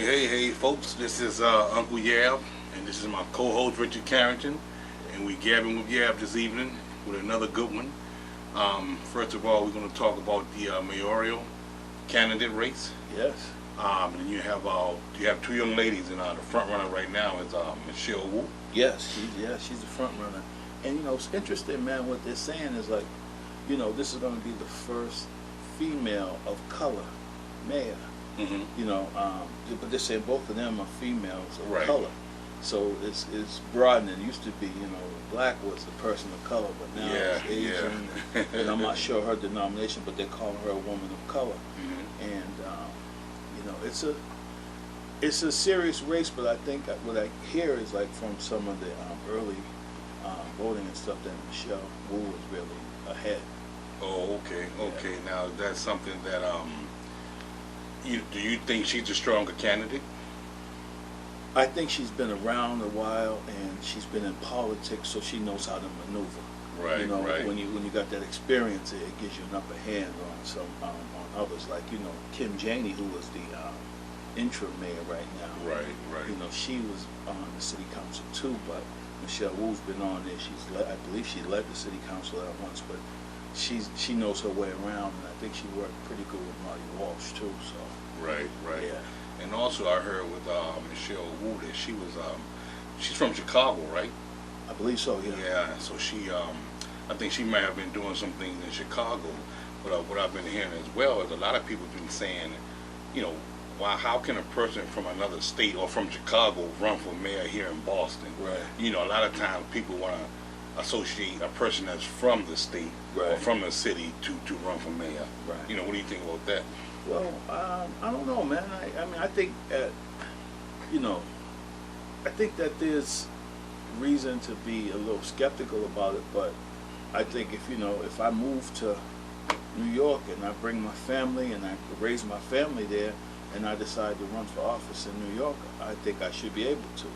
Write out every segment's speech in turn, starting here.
Hey, folks, this is Uncle Yab, and this is my co-host Richard Carrington, and we gabbing with Yab this evening with another good one. First of all, we're going to talk about the mayoral candidate race. Yes. And you have two young ladies, and the front runner right now is Michelle Wu. Yes, she's the front runner. And it's interesting, man. What they're saying is like, this is going to be the first female of color mayor. Mm-hmm. But they're saying both of them are females of Right. color. So it's broadening. It used to be, black was the person of color, but now it's Asian. And I'm not sure her denomination, but they're calling her a woman of color. Mm-hmm. And it's a serious race. But I think what I hear is like from some of the early voting and stuff that Michelle Wu is really ahead. Oh, okay. Yeah. Now that's something that do you think she's a stronger candidate? I think she's been around a while and she's been in politics, so she knows how to maneuver. Right, right. When you got that experience, it gives you an upper hand on some on others. Like Kim Janey, who was the interim mayor right now. Right. She was on the city council too, but Michelle Wu's been on there. I believe she led the city council at once, but she knows her way around, and I think she worked pretty good with Marty Walsh too. So. Right. Yeah. And also, I heard with Michelle Wu that she's from Chicago, right? I believe so. Yeah. Yeah. So I think she might have been doing some things in Chicago. But what I've been hearing as well is a lot of people have been saying, wow, how can a person from another state or from Chicago run for mayor here in Boston? Right. A lot of times people want to associate a person that's from the state or Right. from the city to run for mayor. Right. What do you think about that? Well, I don't know, man. I mean, I think I think that there's reason to be a little skeptical about it. But I think if I move to New York and I bring my family and I raise my family there, and I decide to run for office in New York, I think I should be able to.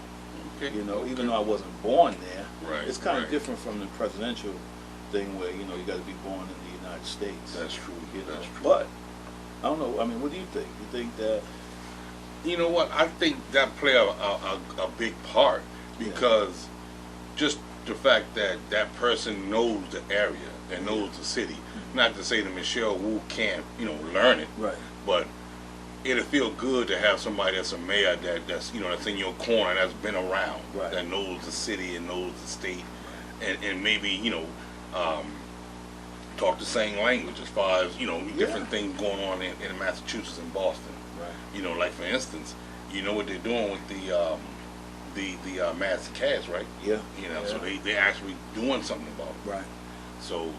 Okay. Even though I wasn't born there, Right, it's kind of right. different from the presidential thing where you got to be born in the United States. That's true. That's true. But I don't know. I mean, what do you think? You think that? You know what? I think that play a big part because just the fact that that person knows the area and knows the city. Not to say that Michelle Wu can't, learn it, Right. but it'll feel good to have somebody that's a mayor that's in your corner, that's been around, Right. that knows the city and knows the state, and maybe talk the same language as far as different things going on in Massachusetts and Boston. Right. Like for instance, what they're doing with the mass cast, right? Yeah. So they actually doing something about it. Right. So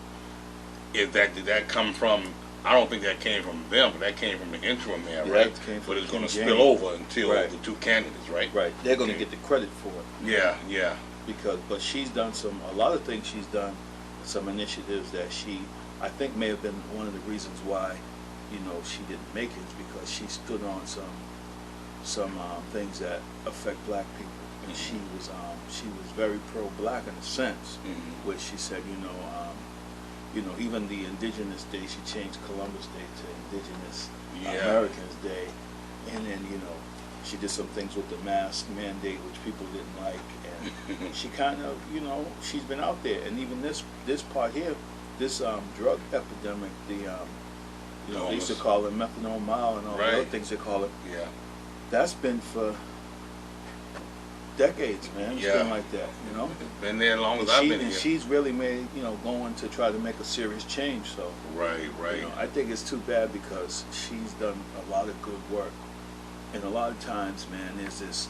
did that come from? I don't think that came from them, but that came from the interim mayor, Yeah, right? it came from But it's Kim going to Janey. spill over until Right. the two candidates, right? Right. They're going to Okay. get the credit for it. Yeah. But she's done a lot of things she's done, some initiatives that I think may have been one of the reasons why, she didn't make it, is because she stood on some things that affect black people. And she was very pro-black in a sense, Mm-hmm. which she said, even the Indigenous Day, she changed Columbus Day to Indigenous Americans Day, and then she did some things with the mask mandate, which people didn't like, and she kind of she's been out there, and even this part here, this drug epidemic, they used to call it methanol mile and all the other things they call it. Yeah. That's been for decades, man. It's been like that, It's been there as long as I've been here. And she's really made, going to try to make a serious change. So, Right. I think it's too bad because she's done a lot of good work. And a lot of times, man, there's this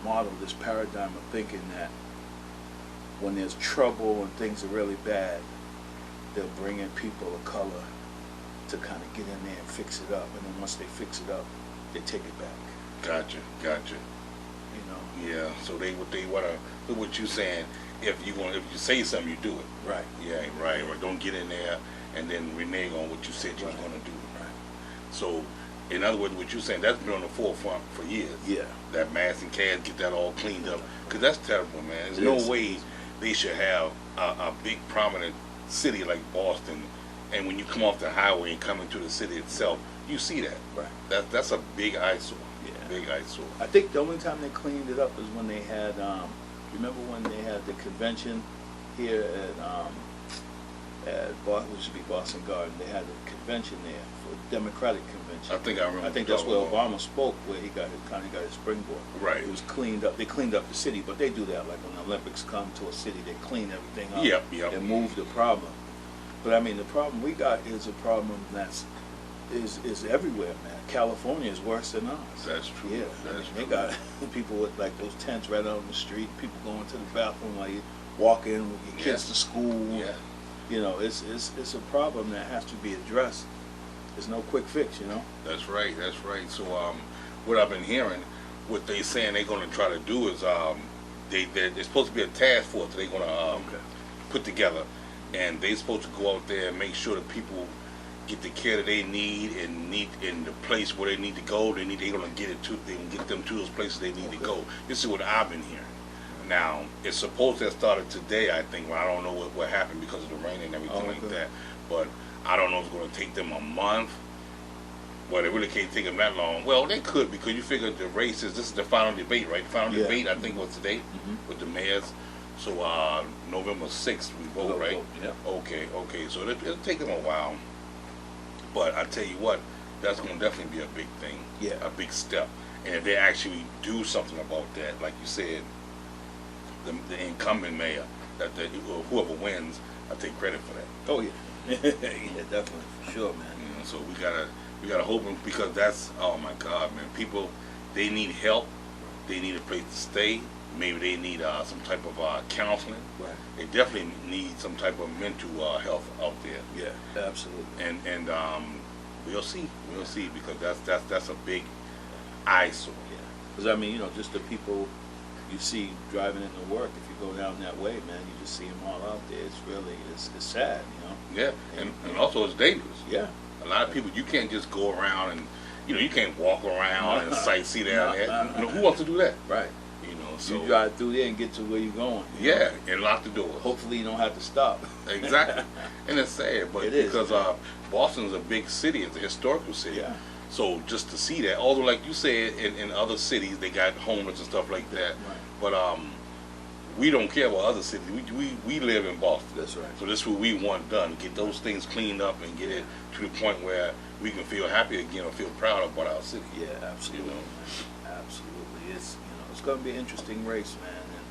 model, this paradigm of thinking that when there's trouble and things are really bad, they'll bring in people of color to kind of get in there and fix it up. And then once they fix it up, they take it back. Gotcha. Yeah. So they want to do what you saying. If you say something, you do it. Right. Yeah. Right. Or don't get in there and then renege on what you said you was going to do. Right. So, in other words, what you're saying, that's been on the forefront for years. Yeah. That mass and cans, get that all cleaned up. Because that's terrible, man. There's It no is. way they should have a big prominent city like Boston, and when you come off the highway and come into the city itself, you see that. Right. That's a big eyesore. Yeah. big eyesore. I think the only time they cleaned it up is when they had, remember when they had the convention here at which should be Boston Garden. They had a convention there for Democratic convention. I think I remember. I think that's where Obama spoke, where he kind of got his springboard. Right. It was cleaned up. They cleaned up the city, but they do that like when the Olympics come to a city, they clean everything up. Yep. And move the problem. But I mean, the problem we got is a problem is everywhere, man. California is worse than ours. That's true. Yeah, That's they true. got people with like those tents right out on the street. People going to the bathroom while you walking with your kids to school. Yeah. You know, it's a problem that has to be addressed. There's no quick fix, you know. That's right. So what I've been hearing, what they saying they're going to try to do is there's supposed to be a task force they're going to put together, and they're supposed to go out there and make sure that people get the care that they need in the place where they need to go. They're going to get it to. They can get them to those places they need to go. This is what I've been hearing. Now, it's supposed to have started today, I think. Well, I don't know what happened because of the rain and everything like that. But I don't know if it's going to take them a month. Well, they really can't take them that long. Well, they could, because you figure the race this is the final debate, right? The final debate, I think, was today with the mayors. So November 6th we vote, right? Yeah. Okay. So it'll take them a while. But I tell you what, that's going to definitely be a big thing. Yeah. A big step. And if they actually do something about that, like you said, the incumbent mayor, whoever wins, I take credit for that. Oh yeah, yeah, definitely, for sure, man. You know, so we gotta hope, because that's, oh my God, man, people, they need help, they need a place to stay, maybe they need some type of counseling. Right. They definitely need some type of mental health out there. Yeah, absolutely. And we'll see, because that's a big eyesore. Yeah, because I mean, you know, just the people you see driving into work, if you go down that way, man, you just see them all out there. It's really, it's sad, you know. Yeah, and also it's dangerous. Yeah. A lot of people, you can't just go around and, you know, you can't walk around and sightsee down there. You know, who wants to do that? Right. You know, so you drive through there and get to where you're going. Yeah, and lock the doors. Hopefully you don't have to stop. Exactly. And it's sad, but because Boston's a big city, it's a historical city. Yeah. So just to see that, although like you said, in other cities they got homeless and stuff like that. Right. But we don't care about other cities. We live in Boston. That's right. So this is what we want done. Get those things cleaned up and get it to the point where we can feel happy again or feel proud about our city. Yeah, absolutely. You know? Absolutely. It's, you know, it's going to be an interesting race, man. And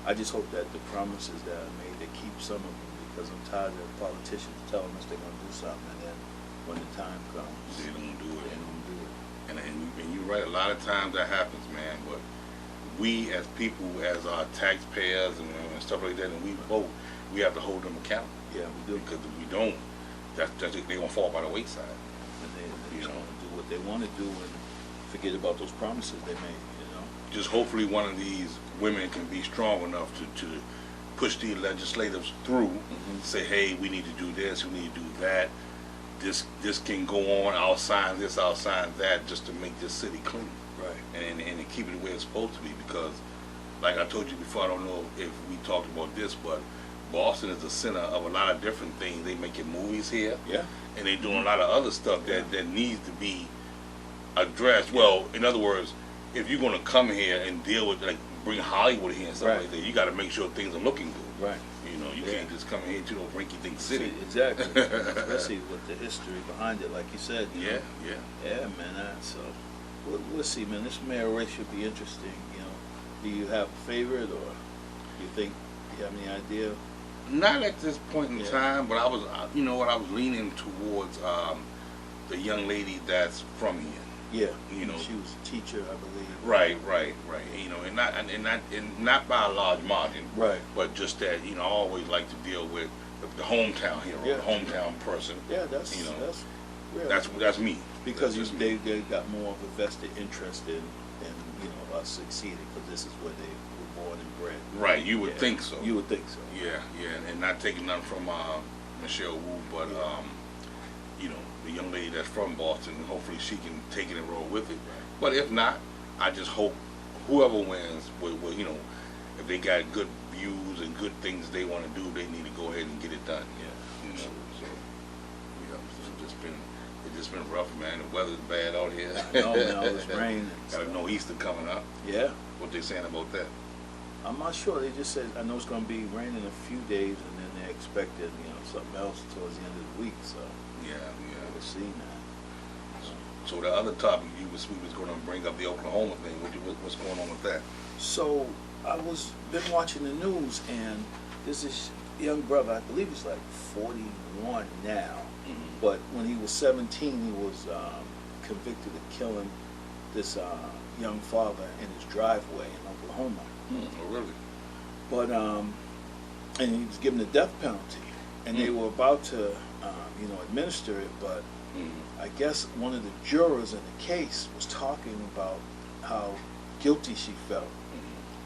I just hope that the promises that are made, they keep some of them, because I'm tired of politicians telling us they're going to do something, and then when the time comes, They don't do it. They don't do it. And you're right, a lot of times that happens, man. But we as people, as our taxpayers and stuff like that, and we vote, we have to hold them accountable. Yeah, we do. Because if we don't, they're going to fall by the wayside. And they You just know. want to do what they want to do and forget about those promises they made, you know. Just hopefully one of these women can be strong enough to push these legislators through, say, hey, we need to do this, we need to do that. This can go on, I'll sign this, I'll sign that, just to make this city clean. Right. And to keep it the way it's supposed to be, because like I told you before, I don't know if we talked about this, but Boston is the center of a lot of different things. They making movies here. Yeah. And they doing a lot of other stuff that needs to be addressed. Well, in other words, if you're going to come here and deal with, like, bring Hollywood here and stuff like that, you got to make sure things are looking good. Right. You know, you can't just come here to no rinky-dink city. Exactly. Especially with the history behind it, like you said. You know? Yeah, man. So we'll see, man. This mayor race should be interesting. You know, do you have a favorite, or do you think you have any idea? Not at this point in time, but I was, you know what, I was leaning towards the young lady that's from here. Yeah, you know, she was a teacher, I believe. Right. You know, and not by a large margin. Right. But just that, you know, I always like to deal with the hometown hero, the hometown person. Yeah, that's, you know, that's real. That's me. Because that's they got more of a vested interest in you know, us succeeding, because this is where they were born and bred. Right, you would think so. You would think so. Yeah, and not taking nothing from Michelle Wu, but you know, the young lady that's from Boston, hopefully she can take it and roll with it. Right. But if not, I just hope whoever wins will, you know, if they got good views and good things they want to do, they need to go ahead and get it done. Yeah. You know, so yeah, it's It's just been rough, man. The weather's bad out here. I know, man. All this rain. Got a no Easter coming up. Yeah. What they saying about that? I'm not sure. They just said, I know it's going to be raining a few days, and then they expected, something else towards the end of the week. So Yeah. we'll see, man. So the other topic we was going to bring up, the Oklahoma thing. What's going on with that? So I been watching the news, and there's this young brother. I believe he's like 41 now, but when he was 17, he was convicted of killing this young father in his driveway in Oklahoma. Oh, really? But and he was given the death penalty, and they were about to administer it, but I guess one of the jurors in the case was talking about how guilty she felt,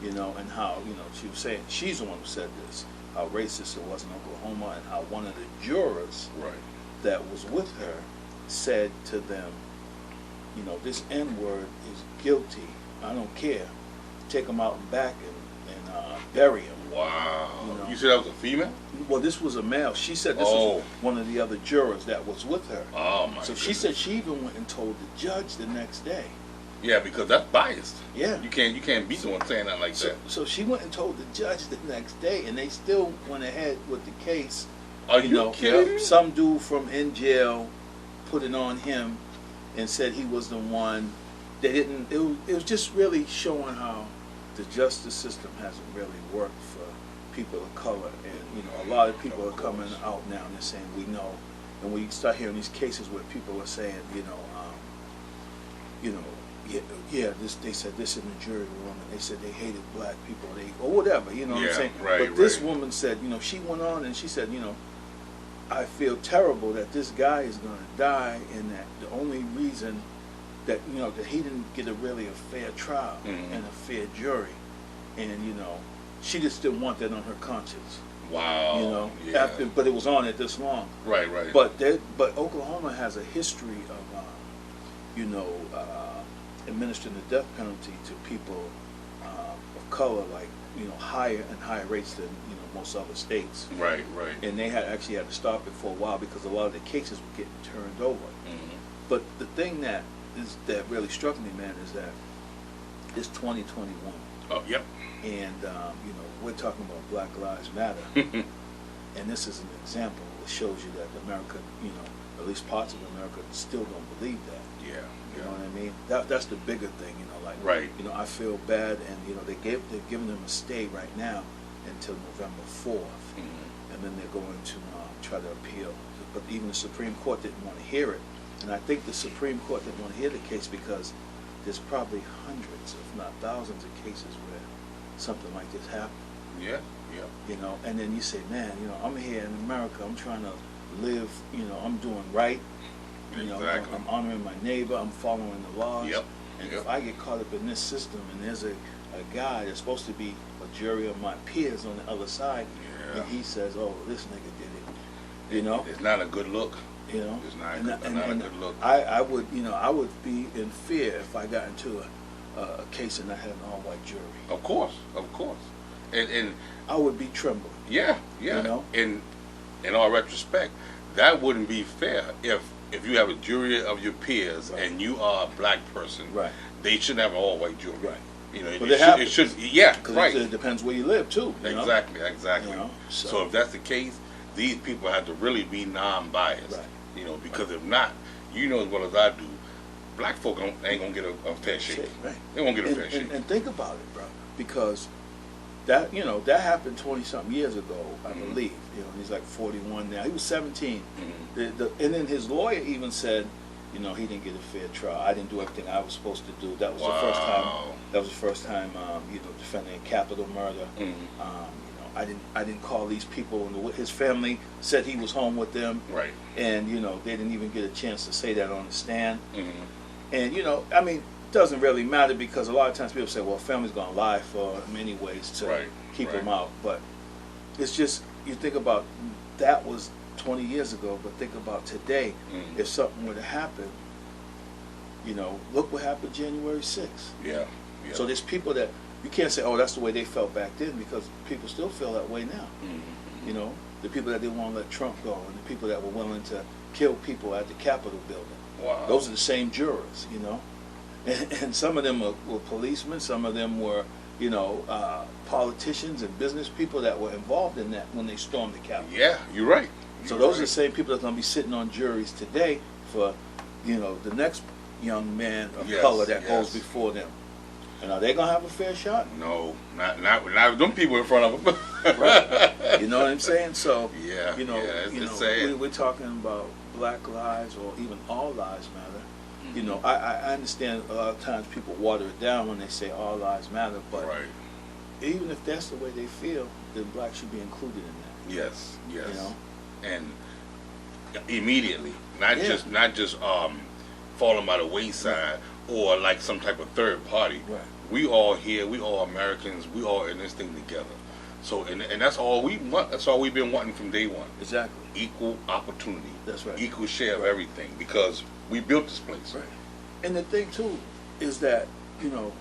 and how she was saying she's the one who said this, how racist it was in Oklahoma, and how one of the jurors that was with her said to them, this N-word is guilty. I don't care. Take him out and back and bury him. Wow. You said that was a female? Well, this was a male. She said this was one of the other jurors that was with her. Oh, my So goodness. she said she even went and told the judge the next day. Yeah, because that's biased. Yeah. You can't be the one saying that like that. So she went and told the judge the next day, and they still went ahead with the case. Are you kidding me? Some dude from in jail put it on him and said he was the one. They didn't. It was just really showing how the justice system hasn't really worked for people of color, and a lot of people are coming out now and they're saying we know, and we start hearing these cases where people are saying they said this in the jury room, and they said they hated black people, or whatever, what I'm saying. But this woman said, she went on and she said, I feel terrible that this guy is going to die, and that the only reason that that he didn't get a fair trial and a fair jury, and she just didn't want that on her conscience. Wow. But it was on it this long. Right. But Oklahoma has a history of administering the death penalty to people of color, like higher and higher rates than most other states. Right. And they actually had to stop it for a while because a lot of the cases were getting turned over. But the thing that really struck me, man, is that it's 2021. Oh, yep. And we're talking about Black Lives Matter, and this is an example that shows you that America, at least parts of America, still don't believe that. Yeah. You know what I mean? That's the bigger thing, Right. I feel bad, and they're giving them a stay right now until November 4th, and then they're going to try to appeal. But even the Supreme Court didn't want to hear it, and I think the Supreme Court didn't want to hear the case because there's probably hundreds, if not thousands, of cases where something like this happened. Yeah. And then you say, man, I'm here in America, I'm trying to live, I'm doing right. Exactly. I'm honoring my neighbor, I'm following the laws. Yep. And if I get caught up in this system and there's a guy that's supposed to be a jury of my peers on the other side, and he says, oh, this nigga did it, It's not a good look. It's not a good look. I would be in fear if I got into a case and I had an all-white jury. Of course. And I would be trembling. Yeah. In all retrospect, that wouldn't be fair if you have a jury of your peers and you are a black person. Right. They shouldn't have an all-white jury. Right. It should. Yeah. Right. It depends where you live too. Exactly. So if that's the case, these people have to really be non-biased. Right. Because if not, as well as I do, black folk ain't gonna get a fair shake. Right. They won't get a fair shake. And think about it, bro, because that that happened 20-something years ago, I believe. He's like 41 now. He was 17. And then his lawyer even said, he didn't get a fair trial. I didn't do everything I was supposed to do. That was the first time. That was the first time, defending a capital murder. I didn't call these people, and his family said he was home with them. Right. And they didn't even get a chance to say that on the stand. And it doesn't really matter because a lot of times people say, well, family's gonna lie for him anyways to keep him out. But it's just, you think about, that was 20 years ago, but think about today. If something were to happen, look what happened January 6th. Yeah. So there's people that you can't say, oh, that's the way they felt back then, because people still feel that way now. the people that didn't want to let Trump go, and the people that were willing to kill people at the Capitol building. Wow. Those are the same jurors, you know. And some of them were policemen, some of them were, you know, politicians and business people that were involved in that when they stormed the Capitol. Yeah, you're right. So those are the same people that's going to be sitting on juries today for, you know, the next young man of color that goes before them. And are they going to have a fair shot? No, not them people in front of them. Right. You know what I'm saying? So, yeah, you know, we're talking about Black lives or even all lives matter. Mm-hmm. You know, I understand a lot of times people water it down when they say all lives matter, but even if that's the way they feel, then Black should be included in that. Yes, yes. You know? And immediately, not just falling by the wayside or like some type of third party. Right. We all here, we all Americans, we all in this thing together. So and that's all we want. That's all we've been wanting from day one. Exactly. Equal opportunity. That's right. Equal share of everything, because we built this place. Right. And the thing too is that, you know,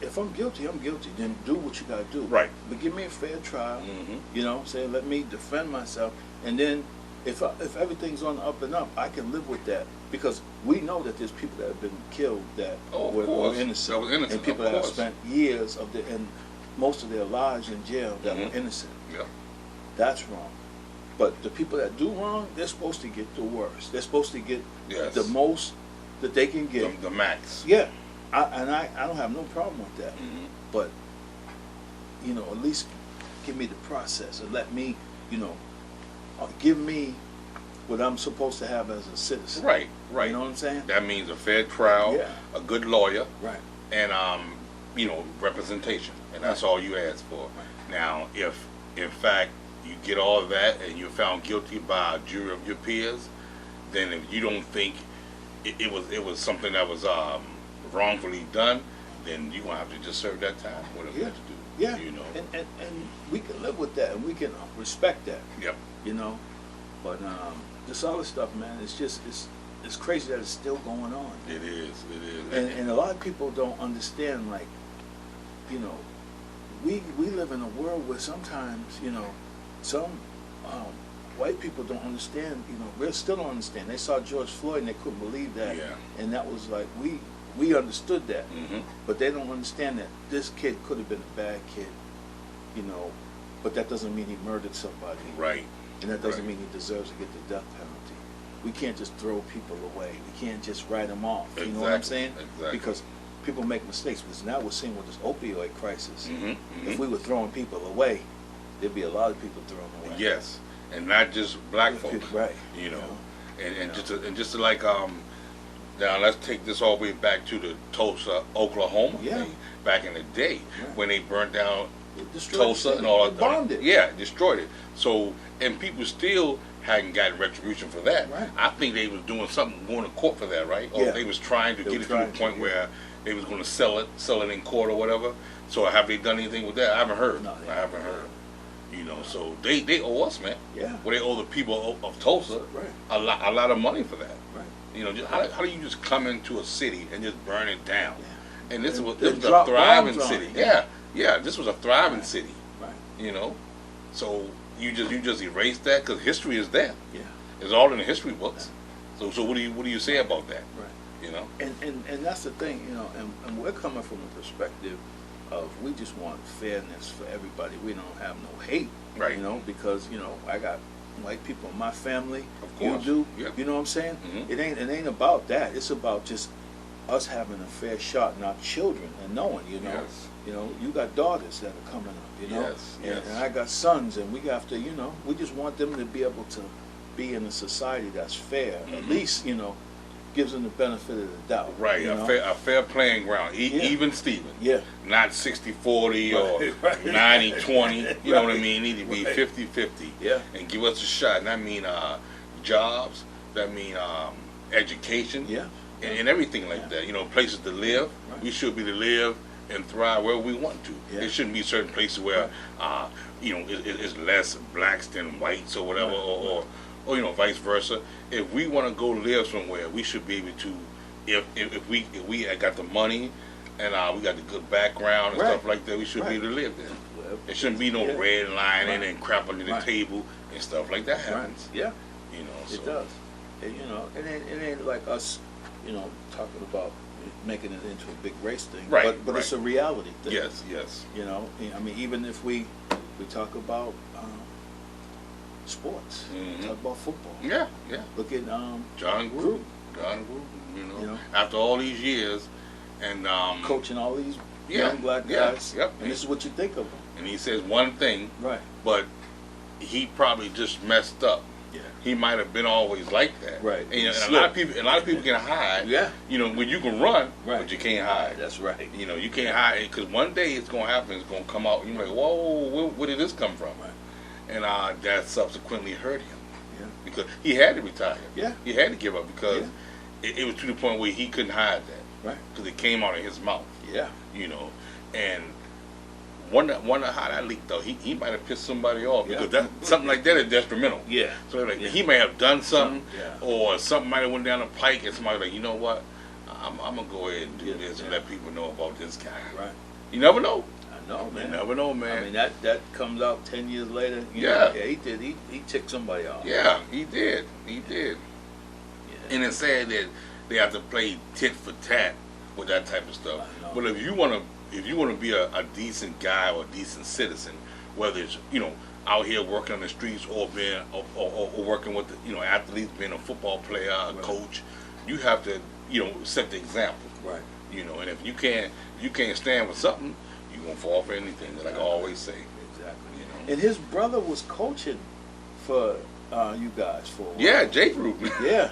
if I'm guilty, I'm guilty. Then do what you got to do. Right. But give me a fair trial. Mm-hmm. You know, say let me defend myself, and then if everything's on the up and up, I can live with that, because we know that there's people that have been killed that were innocent, and people that have spent years of and most of their lives in jail that were innocent. Yeah. That's wrong. But the people that do wrong, they're supposed to get the worst. They're supposed to get the most that they can get. The max. Yeah. I don't have no problem with that. Mm-hmm. But, you know, at least give me the process and let me, you know, give me what I'm supposed to have as a citizen. Right, right. You know what I'm saying? That means a fair trial, a good lawyer, right, and you know, representation, and that's all you ask for. Right. Now, if in fact you get all of that and you're found guilty by a jury of your peers, then if you don't think it was something that was wrongfully done, then you're gonna have to just serve that time. Whatever you have to do. Yeah. You know. And we can live with that, and we can respect that. Yep. You know, but this other stuff, man, it's just it's crazy that it's still going on. It is. It is. And a lot of people don't understand, like, you know, we live in a world where sometimes, you know, some white people don't understand. You know, we still don't understand. They saw George Floyd and they couldn't believe that. Yeah. And that was like we understood that, Mm-hmm. but they don't understand that this kid could have been a bad kid, you know, but that doesn't mean he murdered somebody. Right. And that doesn't mean he deserves to get the death penalty. We can't just throw people away. We can't just write them off. You know what I'm saying? Exactly. Because people make mistakes. Because now we're seeing with this opioid crisis, Mm-hmm. Mm-hmm. if we were throwing people away, there'd be a lot of people thrown away. Yes, and not just black folk. Right. You know, and you just to like now let's take this all the way back to the Tulsa, Oklahoma thing back in the day when they burnt down Tulsa and all that. Bombed it. Yeah, destroyed it. So, and people still hadn't gotten retribution for that. Right. I think they was doing something, going to court for that, right? Or they was trying to get it to the point where they was going to sell it in court or whatever. So have they done anything with that? I haven't heard. No, I haven't heard. You know, so they owe us, man. Yeah. Well, they owe the people of Tulsa a lot of money for that. Right. You know, just, how do you just come into a city and just burn it down? Yeah. And this was a drop thriving bombs on city. it. Yeah, this was a thriving city. Right. You know, so you just erase that because history is there. Yeah. It's all in the history books. So what do you say about that? Right. You know. And that's the thing, you know, and we're coming from a perspective of we just want fairness for everybody. We don't have no hate. Right. You know, because, you know, I got white people in my family. Of course. You do. Yep. You know what I'm saying? Mm-hmm. It ain't about that. It's about just us having a fair shot and our children and knowing, you know. Yes. You know, you got daughters that are coming up, you know. Yes. And I got sons, and we have to, you know, we just want them to be able to be in a society that's fair. Mm-hmm. At least, you know, gives them the benefit of the doubt. Right, you know? a fair playing ground, even Steven. Yeah. Not 60-40 or 90-20, you know what I mean? It need to be 50-50. Yeah. And give us a shot. And that mean jobs, that mean education, Yeah. and everything like that. You know, places to live. Right. We should be to live and thrive where we want to. Yeah. It shouldn't be certain places where, you know, it's less blacks than whites or whatever, or you know, vice versa. If we want to go live somewhere, we should be able to. If we got the money and we got the good background and stuff like that, we should be able to live there. There shouldn't be no red line in and crap under the Right. table and stuff like that happens. Yeah, You know, so. it does. And, you know, it ain't like us, you know, talking about making it into a big race thing. Right, But it's a reality thing. Yes, yes. You know, I mean, even if we talk about sports, talk about football. Yeah, yeah. Look at John Gruden. John Gruden, you know, after all these years, and coaching all these yeah, young black yeah, guys. yep. And this is what you think of them. And he says one thing, Right. but he probably just messed up. Yeah. He might have been always like that. Right. And, you know, and a lot of people can hide. Yeah. You know, when you can run, Right. but you can't hide. That's right. You know, you can't hide it because one day it's gonna happen. It's gonna come out. You're like, whoa, where did this come from? Right. And that subsequently hurt him. Yeah. Because he had to retire. Yeah. He had to give up because it was to the point where he couldn't hide that. Right. Because it came out of his mouth. Yeah. You know, and wonder how that leaked though. He might have pissed somebody off because that something like that is detrimental. Yeah. So like he may have done something, Yeah. or something might have went down the pike, and somebody like, you know what, I'm gonna go ahead and do this and let people know about this guy. Right. You never know. I know, man. You never know, man. I mean, that comes out 10 years later. You Yeah. know, he did. He ticked somebody off. Yeah, he did. He did. Yeah. And it's sad that they have to play tit for tat with that type of stuff. I know. But if you want to be a decent guy or a decent citizen, whether it's, you know, out here working on the streets or being or working with the, you know, athletes, being a football player, a coach, you have to, you know, set the example. Right. You know, and if you can't stand with something, you're gonna fall for anything. Like I always say. Exactly. You know? And his brother was coaching for you guys for a while. Yeah, Jake Rubin. Yeah.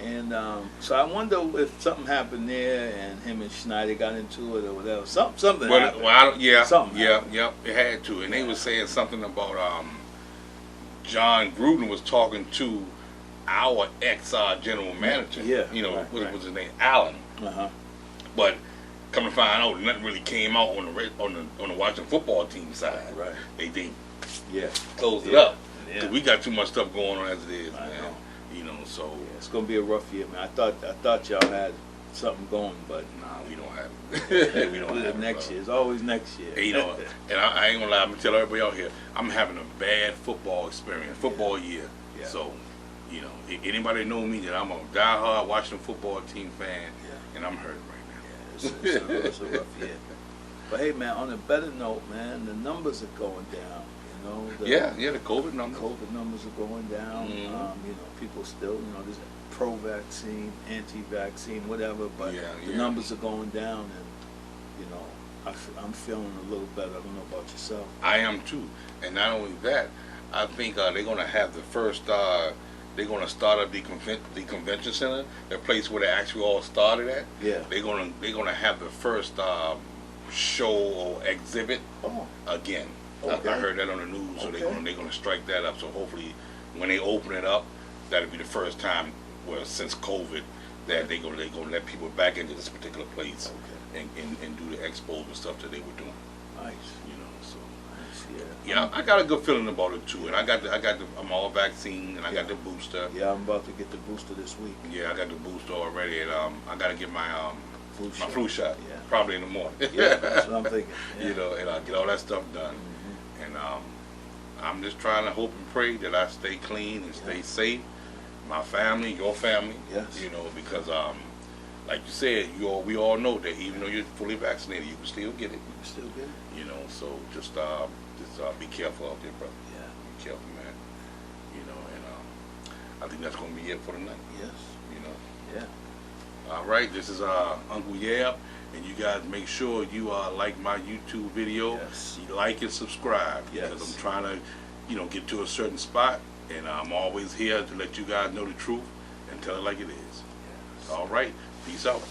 And so I wonder if something happened there and him and Schneider got into it or whatever. Something happened. Something happened. It had to. And they were saying something about John Gruden was talking to our ex general manager. Yeah. You know, Right, what was his name? Allen. Uh-huh. But come to find out, nothing really came out on the Washington football team side. Right. They Yeah. closed it up. Yeah. Because we got too much stuff going on as it is, I man. know. You know, so Yeah, it's gonna be a rough year, man. I thought y'all had something going, but nah, we don't have it. We don't have it, next brother. year. It's always next year. And, you know, and I ain't gonna lie, I'm gonna tell everybody out here, I'm having a bad football experience, football year. Yeah. So, you know, anybody know me that I'm a diehard Washington football team fan, and I'm hurt right now. Yeah, it's a rough year. But hey, man, on a better note, man, the numbers are going down. You know. The COVID numbers. COVID numbers are going down. Mhm. You know, people still, you know, there's pro-vaccine, anti-vaccine, whatever, but the numbers are going down, and you know, I'm feeling a little better. I don't know about yourself. I am too, and not only that, I think they're gonna have the first. They're gonna start up the convention center, the place where they actually all started at. Yeah. They're gonna have the first show or exhibit again. Okay. I heard that on the news, so they're gonna strike that up. So hopefully, when they open it up, that'll be the first time, well, since COVID, that they're gonna let people back into this particular place and do the expos and stuff that they were doing. Nice. You know, so. Nice, Yeah, I got a good feeling about it too, and I'm all vaccine, and I got the booster. Yeah, I'm about to get the booster this week. Yeah, I got the booster already, and I got to get my flu shot Yeah. probably in the morning. Yeah, that's what I'm thinking. Yeah. You know, and I'll get all that stuff done. And I'm just trying to hope and pray that I stay clean and stay safe. My family, your family. Yes. You know, because like you said, we all know that even though you're fully vaccinated, you can still get it. You can still get it. You know, so just be careful out there, brother. Yeah. Be careful, man. You know, and I think that's gonna be it for tonight. Yes. You know. Yeah. All right, this is Uncle Yab, and you guys make sure you like my YouTube video. Yes. You like and subscribe, Yes. because I'm trying to, get to a certain spot, and I'm always here to let you guys know the truth and tell it like it is. Yes. All right, peace out.